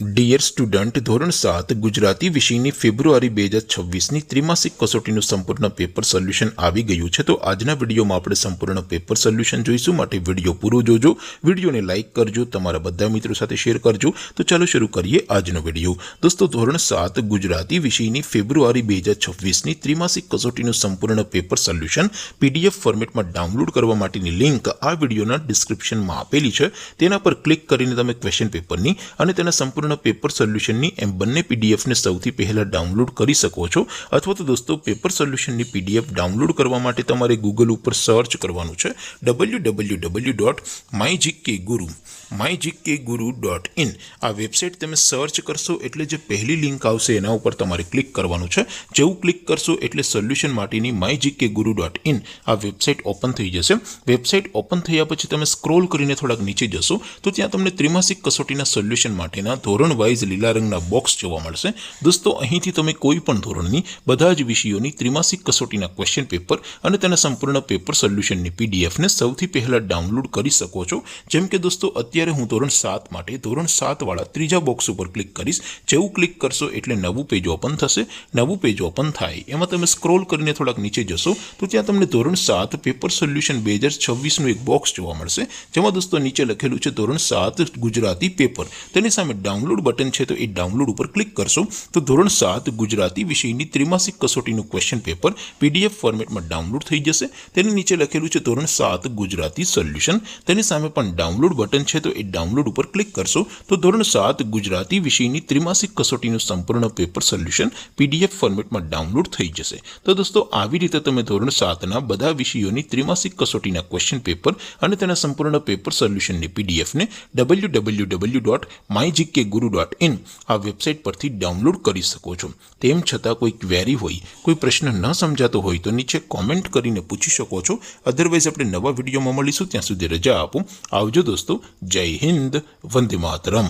Dear student, ધોરણ 7 ગુજરાતી વિષયની ફેબ્રુઆરી 2026ની ત્રિમાસિક કસોટીનું સંપૂર્ણ પેપર સોલ્યુશન આવી ગયું છે। તો આજના વિડીયોમાં આપણે સંપૂર્ણ પેપર સોલ્યુશન જોઈશું, માટે વિડીયો પૂરો જોજો, વિડીયોને લાઇક કરજો, તમારા બધા મિત્રો સાથે શેર કરજો। તો ચાલો શરૂ કરીએ આજનો વિડીયો। દોસ્તો, ધોરણ 7 ગુજરાતી વિષયની ફેબ્રુઆરી 2026ની ત્રિમાસિક કસોટીનું સંપૂર્ણ પેપર સોલ્યુશન PDF ફોર્મેટમાં ડાઉનલોડ કરવા માટેની લિંક આ વિડીયોના ડિસ્ક્રિપ્શનમાં આપેલી છે। તેના પર ક્લિક કરીને તમે ક્વેશ્ચન પેપરની અને તેના સંપૂર્ણ પેપર સોલ્યુશનની એમ બંને પીડીએફને સૌથી પહેલા ડાઉનલોડ કરી શકો છો। અથવા તો દોસ્તો, પેપર સોલ્યુશનની પીડીએફ ડાઉનલોડ કરવા માટે તમારે ગૂગલ ઉપર સર્ચ કરવાનું છે www.mygkguru.in। આ વેબસાઇટ તમે સર્ચ કરશો એટલે જે પહેલી લિંક આવશે એના ઉપર તમારે ક્લિક કરવાનું છે। જેવું ક્લિક કરશો એટલે સોલ્યુશન માટેની mygkguru.in આ વેબસાઇટ ઓપન થઈ જશે। વેબસાઇટ ઓપન થયા પછી તમે સ્ક્રોલ કરીને થોડાક નીચે જશો તો ત્યાં તમને ત્રિમાસિક કસોટીના સોલ્યુશન માટેના ધોરણ વાઇઝ લીલા રંગના બોક્સ જોવા મળશે। દોસ્તો, અહીંથી તમે કોઈ પણ ધોરણની બધા જ વિષયોની ત્રિમાસિક કસોટીના ક્વેશ્ચન પેપર અને તેના સંપૂર્ણ પેપર સોલ્યુશનની પીડીએફને સૌથી પહેલા ડાઉનલોડ કરી શકો છો। જેમ કે દોસ્તો, અત્યારે હું ધોરણ 7 માટે ધોરણ 7 વાળા ત્રીજા બોક્સ ઉપર ક્લિક કરીશ। જેવું ક્લિક કરશો એટલે નવું પેજ ઓપન થશે। નવું પેજ ઓપન થાય એમાં તમે સ્ક્રોલ કરીને થોડાક નીચે જશો તો ત્યાં તમને ધોરણ 7 પેપર સોલ્યુશન 2026નું એક બોક્સ જોવા મળશે, જેમાં દોસ્તો નીચે લખેલું છે ધોરણ 7 ગુજરાતી પેપર। તેની સામે ડાઉનલોડ બટન છે, તો એ ડાઉનલોડ ઉપર ક્લિક કરશો તો ધોરણ 7 ગુજરાતી વિષયની ત્રિમાસિક કસોટીનું ક્વેશ્ચન પેપર PDF ફોર્મેટમાં ડાઉનલોડ થઈ જશે। તેની નીચે લખેલું છે ધોરણ 7 ગુજરાતી સોલ્યુશન। તેની સામે પણ ડાઉનલોડ બટન છે, તો એ ડાઉનલોડ ઉપર ક્લિક કરશો તો ધોરણ 7 ગુજરાતી વિષયની ત્રિમાસિક કસોટીનું સંપૂર્ણ પેપર સોલ્યુશન PDF ફોર્મેટમાં ડાઉનલોડ થઈ જશે। તો દોસ્તો, આવી રીતે તમે ધોરણ 7ના બધા વિષયોની ત્રિમાસિક કસોટીના ક્વેશ્ચન પેપર અને તેના સંપૂર્ણ પેપર સોલ્યુશનની પીડીએફને www.mygkguru.in આ વેબસાઇટ પરથી ડાઉનલોડ કરી શકો છો। તેમ છતાં કોઈ ક્વેરી હોય, કોઈ પ્રશ્ન ન સમજાતો હોય તો નીચે કોમેન્ટ કરીને પૂછી શકો છો। અધરવાઇઝ આપણે નવા વિડીયોમાં મળીશું, ત્યાં સુધી રજા આપો। આવજો દોસ્તો, જય હિન્દ, વંદે માતરમ।